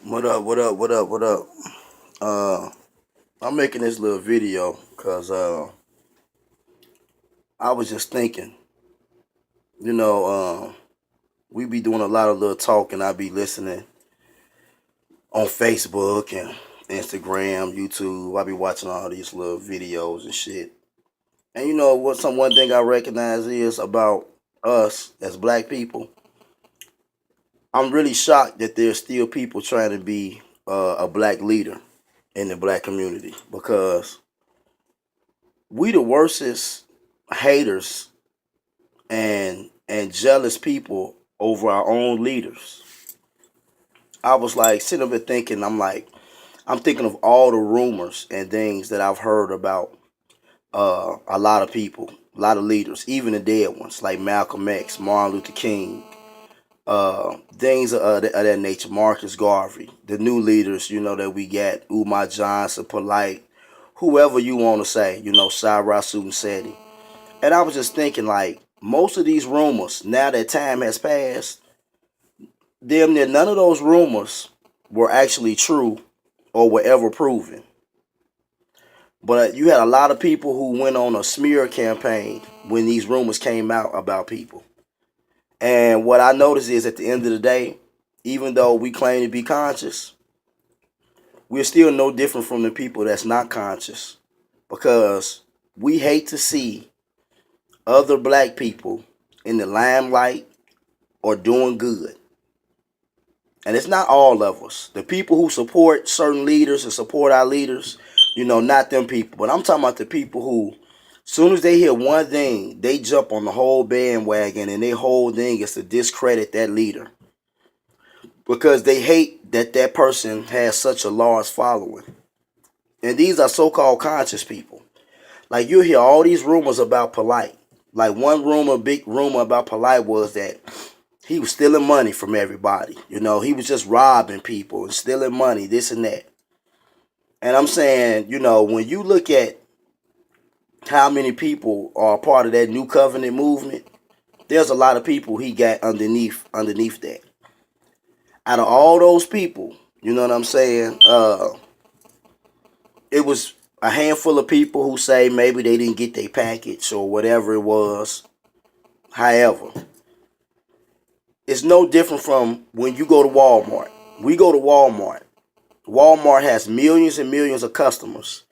What up? What up? What up? What up? Uh, I'm making this little video because I was just thinking, you know, we be doing a lot of little talking. I be listening on Facebook and Instagram, YouTube. I be watching all these little videos and shit. And you know what? One thing I recognize is about us as black people. I'm really shocked that there's still people trying to be a black leader in the black community because we the worstest haters and jealous people over our own leaders. I was like sitting up there thinking, I'm thinking of all the rumors and things that I've heard about a lot of people, a lot of leaders, even the dead ones like Malcolm X, Martin Luther King, things of that nature, Marcus Garvey, the new leaders, that we got, Umar Johnson, Polite, whoever you want to say, Cyrus Seti. And I was just thinking, like, most of these rumors, now that time has passed, damn near none of those rumors were actually true or were ever proven. But you had a lot of people who went on a smear campaign when these rumors came out about people. And what I noticed is at the end of the day, even though we claim to be conscious, we're still no different from the people that's not conscious. Because we hate to see other black people in the limelight or doing good. And it's not all of us. The people who support certain leaders and support our leaders, not them people. But I'm talking about the people who, as soon as they hear one thing, they jump on the whole bandwagon and their whole thing is to discredit that leader. Because they hate that that person has such a large following. And these are so-called conscious people. Like you'll hear all these rumors about Polite. Like one rumor, big rumor about Polite was that he was stealing money from everybody. He was just robbing people and stealing money, this and that. And I'm saying, when you look at how many people are part of that New Covenant movement, there's a lot of people he got underneath that. Out of all those people, you know what I'm saying? It was a handful of people who say maybe they didn't get their package or whatever it was. However, it's no different from when you go to Walmart. We go to Walmart. Walmart has millions and millions of customers.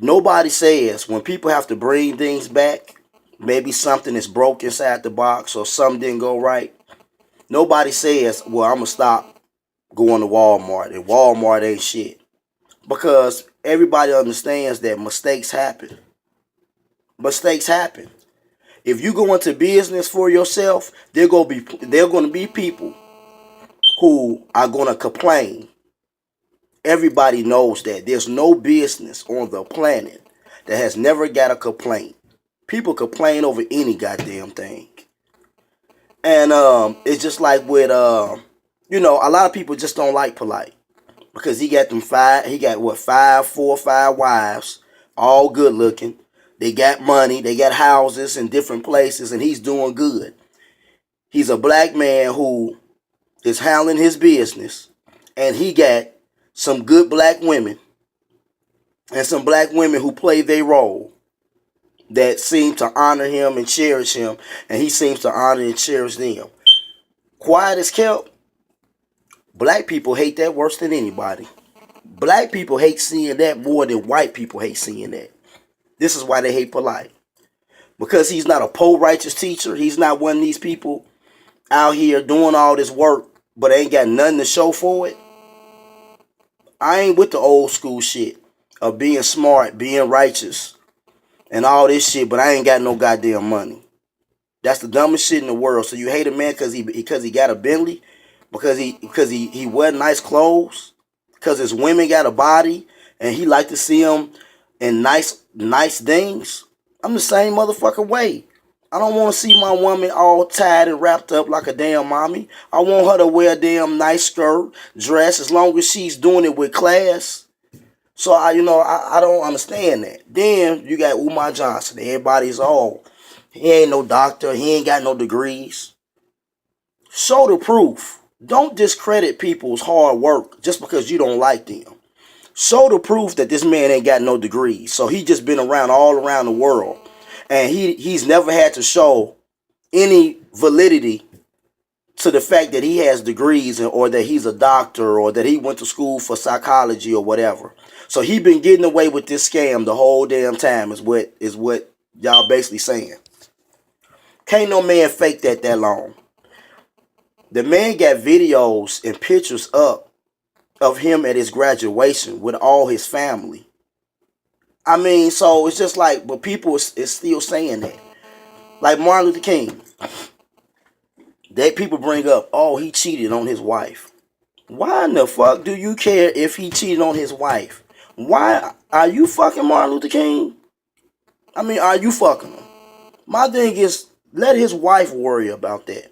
Nobody says when people have to bring things back, maybe something is broke inside the box or something didn't go right. Nobody says, well, I'm going to stop going to Walmart and Walmart ain't shit. Because everybody understands that mistakes happen. Mistakes happen. If you go into business for yourself, there going to be people who are going to complain. Everybody knows that. There's no business on the planet that has never got a complaint. People complain over any goddamn thing. And it's just like with, a lot of people just don't like Polite. Because he got 4 or 5 wives, all good looking. They got money, they got houses in different places, and he's doing good. He's a black man who is handling his business, and he got some good black women, and some black women who play their role that seem to honor him and cherish him, and he seems to honor and cherish them. Quiet as kept, black people hate that worse than anybody. Black people hate seeing that more than white people hate seeing that. This is why they hate Polite. Because he's not a righteous teacher. He's not one of these people out here doing all this work, but ain't got nothing to show for it. I ain't with the old school shit of being smart, being righteous, and all this shit, but I ain't got no goddamn money. That's the dumbest shit in the world. So you hate a man because he got a Bentley, because he wear nice clothes, because his women got a body, and he like to see them in nice things. I'm the same motherfucking way. I don't want to see my woman all tied and wrapped up like a damn mommy. I want her to wear a damn nice skirt, dress, as long as she's doing it with class. So I don't understand that. Then you got Umar Johnson. Everybody's he ain't no doctor. He ain't got no degrees. Show the proof. Don't discredit people's hard work just because you don't like them. Show the proof that this man ain't got no degrees. So he just been around all around the world. And he's never had to show any validity to the fact that he has degrees or that he's a doctor or that he went to school for psychology or whatever. So he been getting away with this scam the whole damn time is what y'all basically saying. Can't no man fake that long. The man got videos and pictures up of him at his graduation with all his family. I mean, so it's just like, but people is still saying that. Like Martin Luther King. That people bring up, oh, he cheated on his wife. Why in the fuck do you care if he cheated on his wife? Why are you fucking Martin Luther King? I mean, are you fucking him? My thing is, let his wife worry about that.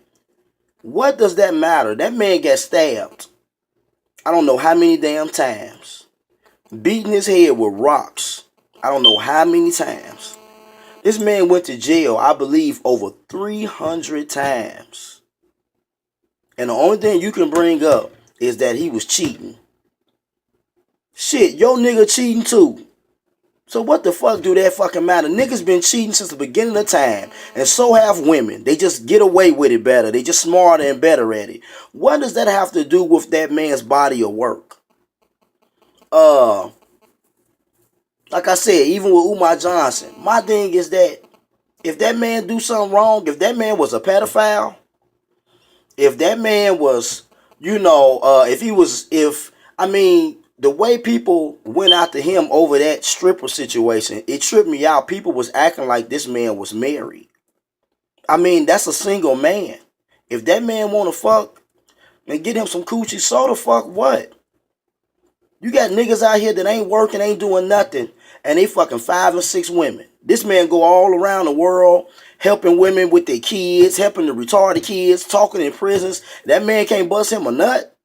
What does that matter? That man got stabbed. I don't know how many damn times. Beating his head with rocks. I don't know how many times. This man went to jail, I believe, over 300 times. And the only thing you can bring up is that he was cheating. Shit, your nigga cheating too. So what the fuck do that fucking matter? Niggas been cheating since the beginning of time. And so have women. They just get away with it better. They just smarter and better at it. What does that have to do with that man's body of work? Like I said, even with Umar Johnson, my thing is that if that man do something wrong, if that man was a pedophile, if that man was, the way people went after him over that stripper situation, it tripped me out. People was acting like this man was married. I mean, that's a single man. If that man want to fuck and get him some coochie, so the fuck what? You got niggas out here that ain't working, ain't doing nothing, and they fucking 5 or 6 women. This man go all around the world helping women with their kids, helping the retarded kids, talking in prisons. That man can't bust him a nut.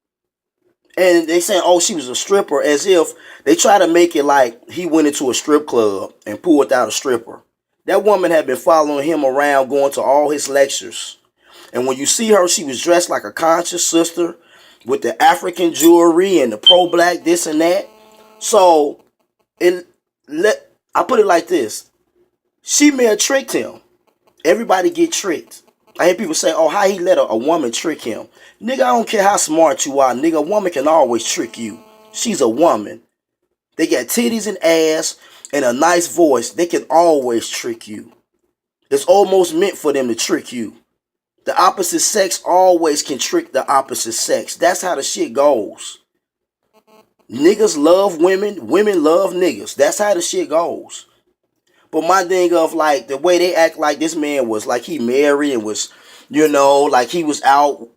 And they saying, oh, she was a stripper, as if they try to make it like he went into a strip club and pulled out a stripper. That woman had been following him around, going to all his lectures. And when you see her, she was dressed like a conscious sister with the African jewelry and the pro-black this and that. So I put it like this. She may have tricked him. Everybody get tricked. I hear people say, oh, how he let a woman trick him. Nigga, I don't care how smart you are. Nigga, a woman can always trick you. She's a woman. They got titties and ass and a nice voice. They can always trick you. It's almost meant for them to trick you. The opposite sex always can trick the opposite sex. That's how the shit goes. Niggas love women. Women love niggas. That's how the shit goes. But my thing of like the way they act like this man was like he married and was, like he was out,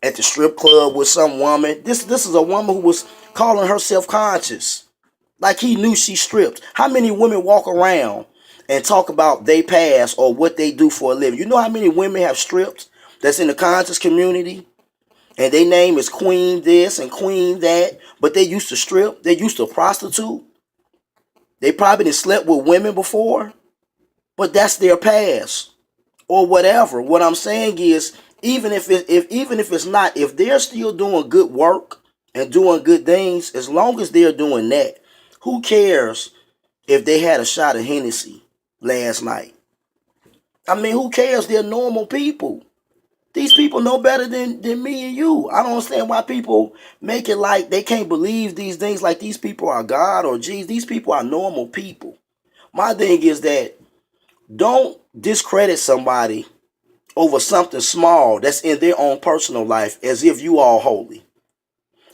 at the strip club with some woman. This is a woman who was calling herself conscious. Like he knew she stripped. How many women walk around and talk about they past or what they do for a living? You know how many women have stripped that's in the conscious community? And their name is Queen this and Queen that. But they used to strip. They used to prostitute. They probably done slept with women before, but that's their past or whatever. What I'm saying is, even if it's not, if they're still doing good work and doing good things, as long as they're doing that, who cares if they had a shot of Hennessy last night? I mean, who cares? They're normal people. These people know better than me and you. I don't understand why people make it like they can't believe these things, like these people are God or Jesus. These people are normal people. My thing is that don't discredit somebody over something small that's in their own personal life as if you all holy.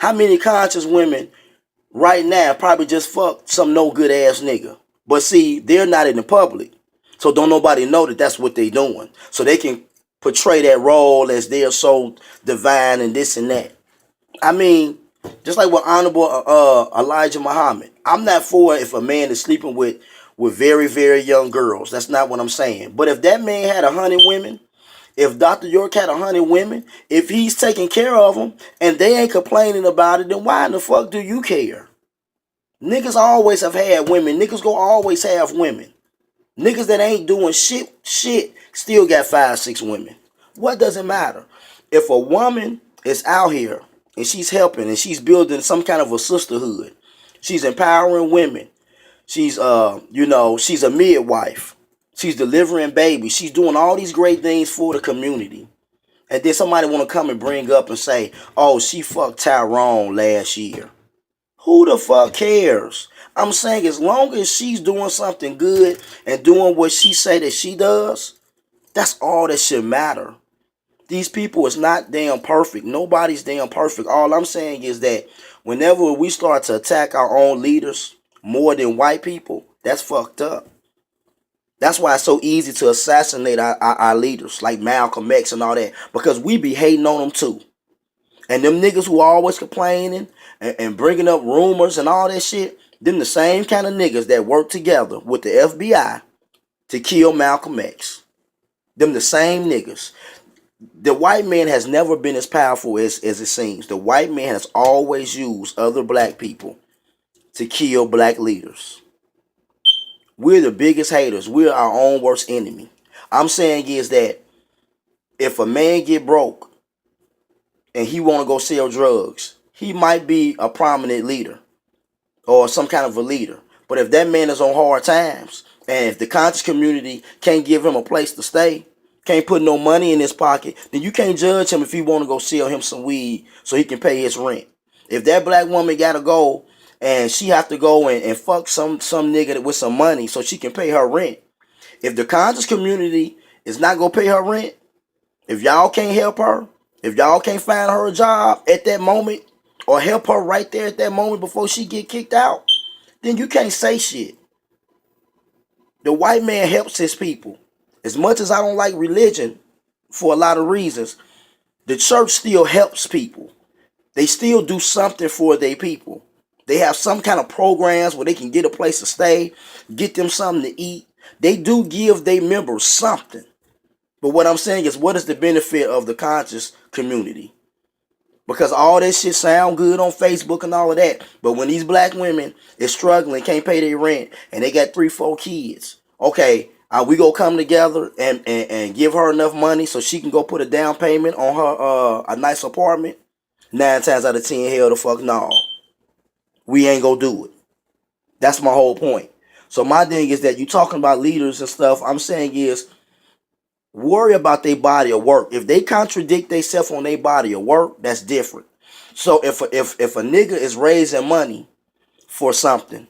How many conscious women right now probably just fucked some no good ass nigga? But see, they're not in the public. So don't nobody know that that's what they doing. So they can portray that role as they are so divine and this and that. I mean, just like with Honorable Elijah Muhammad, I'm not for if a man is sleeping with very, very young girls. That's not what I'm saying. But if that man had 100 women, if Dr. York had 100 women, if he's taking care of them and they ain't complaining about it, then why in the fuck do you care? Niggas always have had women. Niggas go always have women. Niggas that ain't doing shit still got 5, 6 women. What does it matter? If a woman is out here, and she's helping, and she's building some kind of a sisterhood. She's empowering women. She's she's a midwife. She's delivering babies. She's doing all these great things for the community. And then somebody want to come and bring up and say, "Oh, she fucked Tyrone last year." Who the fuck cares? I'm saying as long as she's doing something good and doing what she say that she does, that's all that should matter. These people is not damn perfect. Nobody's damn perfect. All I'm saying is that whenever we start to attack our own leaders more than white people, that's fucked up. That's why it's so easy to assassinate our leaders like Malcolm X and all that, because we be hating on them too. And them niggas who always complaining and bringing up rumors and all that shit, them the same kind of niggas that work together with the FBI to kill Malcolm X. Them the same niggas. The white man has never been as powerful as it seems. The white man has always used other black people to kill black leaders. We're the biggest haters. We're our own worst enemy. I'm saying is that if a man get broke and he want to go sell drugs, he might be a prominent leader or some kind of a leader. But if that man is on hard times, and if the conscious community can't give him a place to stay, can't put no money in his pocket, then you can't judge him if he want to go sell him some weed so he can pay his rent. If that black woman got to go and she have to go and fuck some nigga with some money so she can pay her rent, if the conscious community is not going to pay her rent, if y'all can't help her, if y'all can't find her a job at that moment or help her right there at that moment before she get kicked out, then you can't say shit. The white man helps his people. As much as I don't like religion for a lot of reasons, the church still helps people. They still do something for their people. They have some kind of programs where they can get a place to stay, get them something to eat. They do give their members something. But what I'm saying is, what is the benefit of the conscious community? Because all that shit sound good on Facebook and all of that. But when these black women is struggling, can't pay their rent, and they got 3-4 kids, okay, we go come together and give her enough money so she can go put a down payment on her a nice apartment. 9 times out of 10, hell the fuck no. We ain't gonna do it. That's my whole point. So my thing is that you talking about leaders and stuff, I'm saying is, worry about their body of work. If they contradict themselves on their body of work, that's different. So if a nigga is raising money for something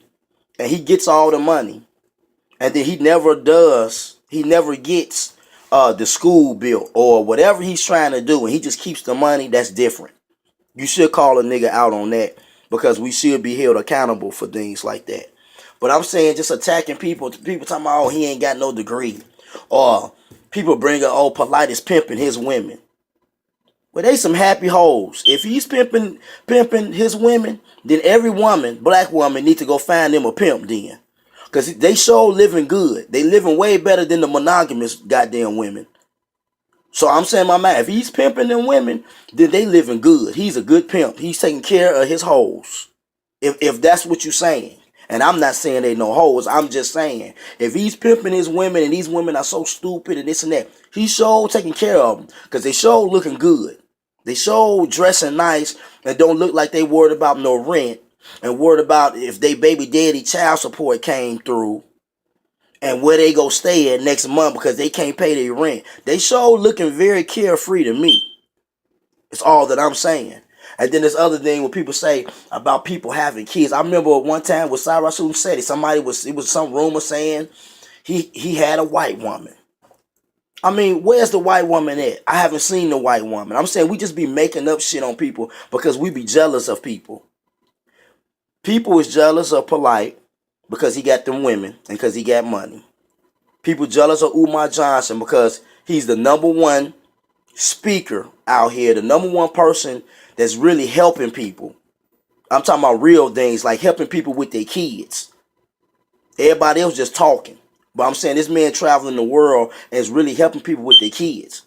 and he gets all the money and then he never gets the school built or whatever he's trying to do, and he just keeps the money, that's different. You should call a nigga out on that, because we should be held accountable for things like that. But I'm saying just attacking people talking about, oh, he ain't got no degree, or people bring up, oh, Polite is pimping his women. Well, they some happy hoes. If he's pimping his women, then every woman, black woman, need to go find them a pimp then. Because they sure living good. They living way better than the monogamous goddamn women. So I'm saying, my man, if he's pimping them women, then they living good. He's a good pimp. He's taking care of his hoes. If that's what you're saying. And I'm not saying they no hoes. I'm just saying, if he's pimping his women and these women are so stupid and this and that, he's sure taking care of them, because they sure looking good. They sure dressing nice and don't look like they worried about no rent and worried about if they baby daddy child support came through and where they go stay at next month because they can't pay their rent. They sure looking very carefree to me. It's all that I'm saying. And then this other thing when people say about people having kids. I remember one time with Cyrus said it was some rumor saying he had a white woman. I mean, where's the white woman at? I haven't seen the white woman. I'm saying we just be making up shit on people because we be jealous of people. People is jealous of Polite because he got them women and because he got money. People jealous of Umar Johnson because he's the #1 speaker out here, the #1 person that's really helping people. I'm talking about real things, like helping people with their kids. Everybody else just talking. But I'm saying this man traveling the world and is really helping people with their kids.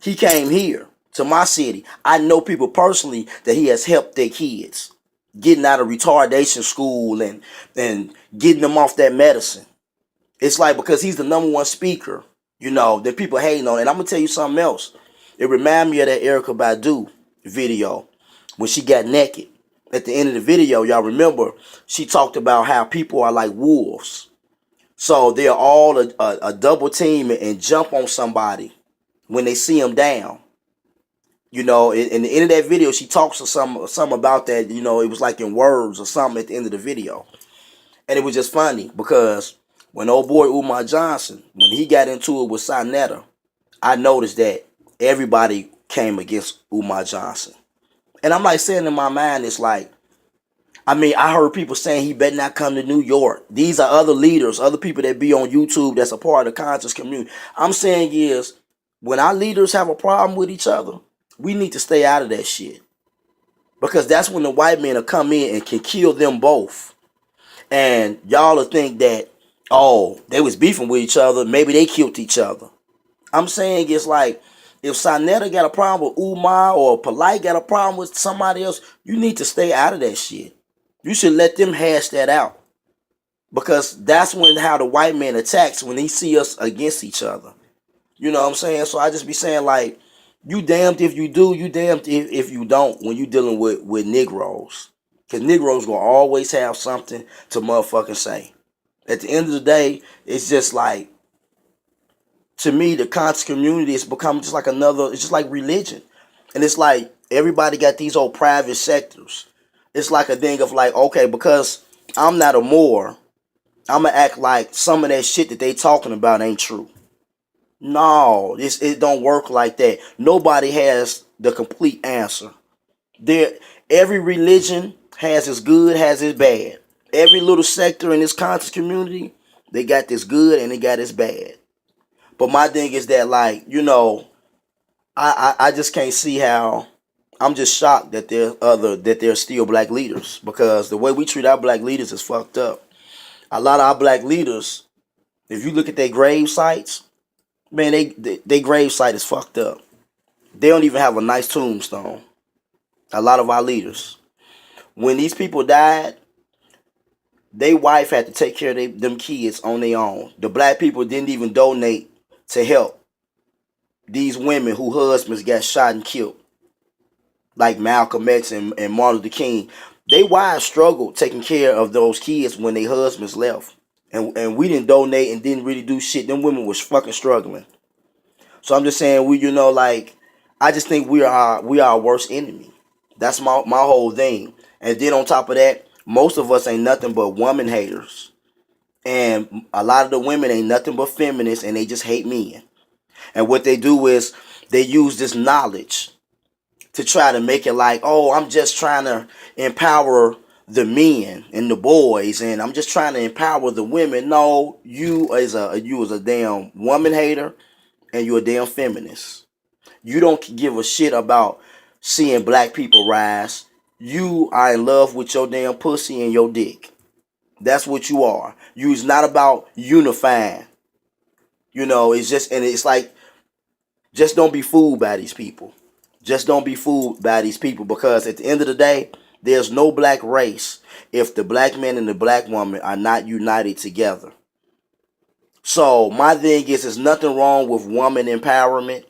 He came here to my city. I know people personally that he has helped their kids getting out of retardation school and getting them off that medicine. It's like because he's the #1 speaker, that people hating on. And I'm going to tell you something else. It reminds me of that Erykah Badu. video when she got naked. At the end of the video, y'all remember, she talked about how people are like wolves. So they're all a double team and jump on somebody when they see them down. You know, in the end of that video, she talks to some about that. You know, it was like in words or something at the end of the video. And it was just funny because when old boy Umar Johnson, when he got into it with Sonetta, I noticed that everybody came against Umar Johnson. And I'm like saying in my mind, it's like, I mean, I heard people saying he better not come to New York. These are other leaders, other people that be on YouTube that's a part of the conscious community. I'm saying is, when our leaders have a problem with each other, we need to stay out of that shit. Because that's when the white men will come in and can kill them both. And y'all will think that, oh, they was beefing with each other, maybe they killed each other. I'm saying it's like, if Sonetta got a problem with Umar or Polite got a problem with somebody else, you need to stay out of that shit. You should let them hash that out. Because that's when how the white man attacks, when he see us against each other. You know what I'm saying? So I just be saying like, you damned if you do, you damned if you don't when you dealing with Negroes. Because Negroes gonna always have something to motherfucking say. At the end of the day, it's just like, to me, the conscious community is becoming just like another, it's just like religion. And it's like, everybody got these old private sectors. It's like a thing of like, okay, because I'm not a Moor, I'm gonna act like some of that shit that they talking about ain't true. No, it don't work like that. Nobody has the complete answer. There, every religion has its good, has its bad. Every little sector in this conscious community, they got this good and they got this bad. But my thing is that, like, you know, I just can't see how. I'm just shocked that there's still black leaders, because the way we treat our black leaders is fucked up. A lot of our black leaders, if you look at their grave sites, man, they grave site is fucked up. They don't even have a nice tombstone. A lot of our leaders, when these people died, they wife had to take care of them kids on their own. The black people didn't even donate to help these women whose husbands got shot and killed, like Malcolm X and Martin Luther King. They wives struggled taking care of those kids when their husbands left. And we didn't donate and didn't really do shit. Them women was fucking struggling. So I'm just saying, like, I just think we are our worst enemy. That's my whole thing. And then on top of that, most of us ain't nothing but woman haters. And a lot of the women ain't nothing but feminists, and they just hate men. And what they do is they use this knowledge to try to make it like, oh, I'm just trying to empower the men and the boys, and I'm just trying to empower the women. No, you as a damn woman hater, and you're a damn feminist. You don't give a shit about seeing black people rise. You are in love with your damn pussy and your dick. That's what you are. It's not about unifying. You know, it's just, and it's like, just don't be fooled by these people. Just don't be fooled by these people, because at the end of the day, there's no black race if the black man and the black woman are not united together. So my thing is, there's nothing wrong with woman empowerment,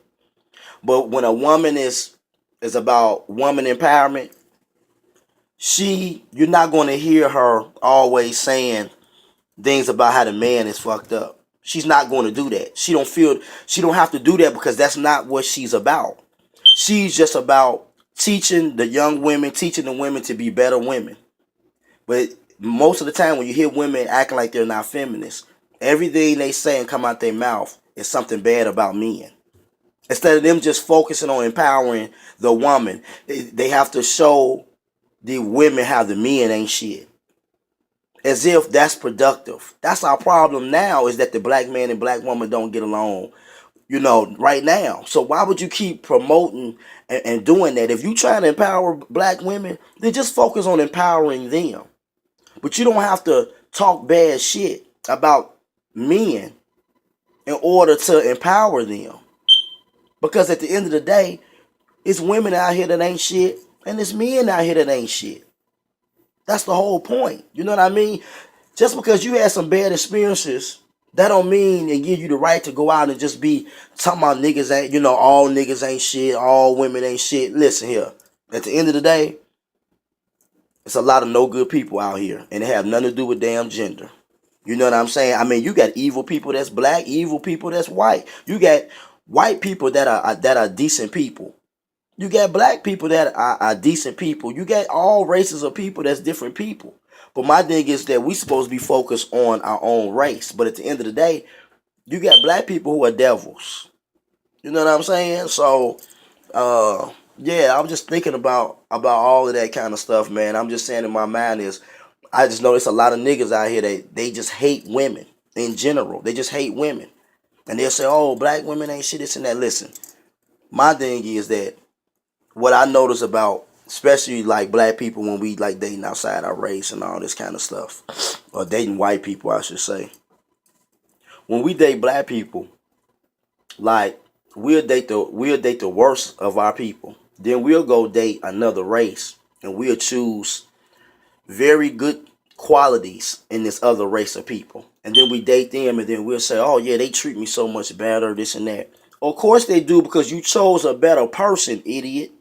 but when a woman is about woman empowerment, you're not going to hear her always saying things about how the man is fucked up. She's not going to do that. She don't have to do that, because that's not what she's about. She's just about teaching the young women, teaching the women to be better women. But most of the time when you hear women acting like they're not feminists, everything they say and come out their mouth is something bad about men. Instead of them just focusing on empowering the woman, they have to show the women how the men ain't shit. As if that's productive. That's our problem now, is that the black man and black woman don't get along, you know, right now. So why would you keep promoting and doing that? If you trying to empower black women, then just focus on empowering them. But you don't have to talk bad shit about men in order to empower them. Because at the end of the day, it's women out here that ain't shit, and it's men out here that ain't shit. That's the whole point. You know what I mean? Just because you had some bad experiences That don't mean it give you the right to go out and just be talking about niggas ain't, all niggas ain't shit, all women ain't shit. Listen here. At the end of the day, it's a lot of no good people out here, and it have nothing to do with damn gender. You know what I'm saying? I mean, you got evil people that's black, evil people that's white. You got white people that are decent people. You got black people that are decent people. You got all races of people that's different people. But my thing is that we supposed to be focused on our own race. But at the end of the day, you got black people who are devils. You know what I'm saying? So, yeah, I'm just thinking about all of that kind of stuff, man. I'm just saying in my mind is I just notice a lot of niggas out here that they just hate women in general. They just hate women. And they'll say, oh, black women ain't shit, this and that. Listen, my thing is that what I notice about, especially like black people when we like dating outside our race and all this kind of stuff, or dating white people, I should say. When we date black people, like we'll date the worst of our people. Then we'll go date another race and we'll choose very good qualities in this other race of people. And then we date them and then we'll say, oh yeah, they treat me so much better, this and that. Of course they do because you chose a better person, idiot.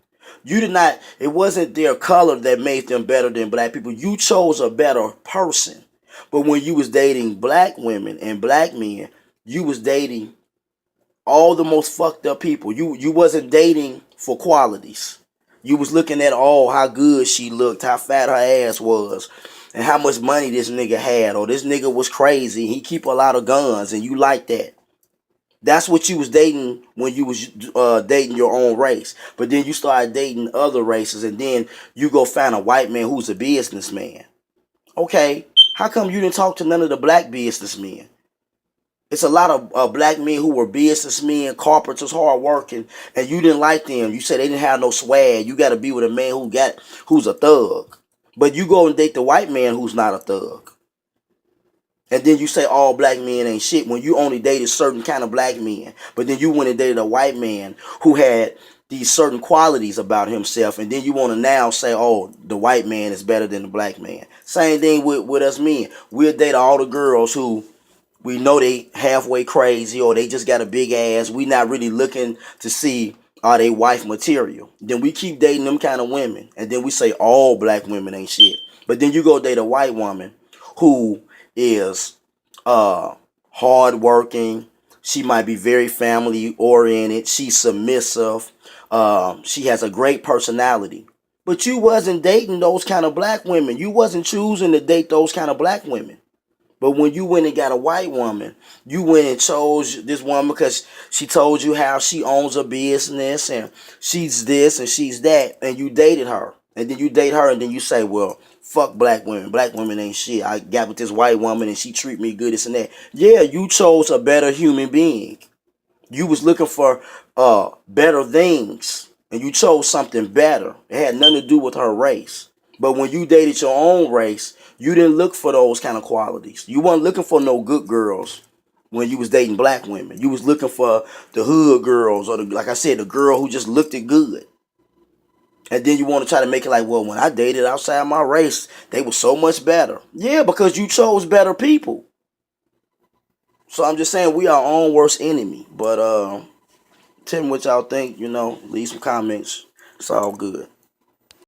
You did not, it wasn't their color that made them better than black people. You chose a better person. But when you was dating black women and black men, you was dating all the most fucked up people. You wasn't dating for qualities. You was looking at how good she looked, how fat her ass was, and how much money this nigga had, or this nigga was crazy. He keep a lot of guns, and you like that. That's what you was dating when you was dating your own race. But then you started dating other races, and then you go find a white man who's a businessman. Okay, how come you didn't talk to none of the black businessmen? It's a lot of black men who were businessmen, carpenters, hard working, and you didn't like them. You said they didn't have no swag. You got to be with a man who's a thug. But you go and date the white man who's not a thug. And then you say all black men ain't shit when you only dated certain kind of black men. But then you went and dated a white man who had these certain qualities about himself. And then you want to now say, oh, the white man is better than the black man. Same thing with us men. We'll date all the girls who we know they halfway crazy or they just got a big ass. We not really looking to see are they wife material. Then we keep dating them kind of women. And then we say all black women ain't shit. But then you go date a white woman who is hard working. She might be very family oriented. She's submissive. She has a great personality. But you wasn't dating those kind of black women. You wasn't choosing to date those kind of black women. But when you went and got a white woman, you went and chose this woman because she told you how she owns a business and she's this and she's that, and you dated her. And then you date her and then you say, well, fuck black women. Black women ain't shit. I got with this white woman and she treat me good, this and that. Yeah, you chose a better human being. You was looking for better things, and you chose something better. It had nothing to do with her race. But when you dated your own race, you didn't look for those kind of qualities. You weren't looking for no good girls when you was dating black women. You was looking for the hood girls, or like I said, the girl who just looked it good. And then you want to try to make it like, well, when I dated outside my race, they were so much better. Yeah, because you chose better people. So I'm just saying we are our own worst enemy. But tell me what y'all think, leave some comments. It's all good.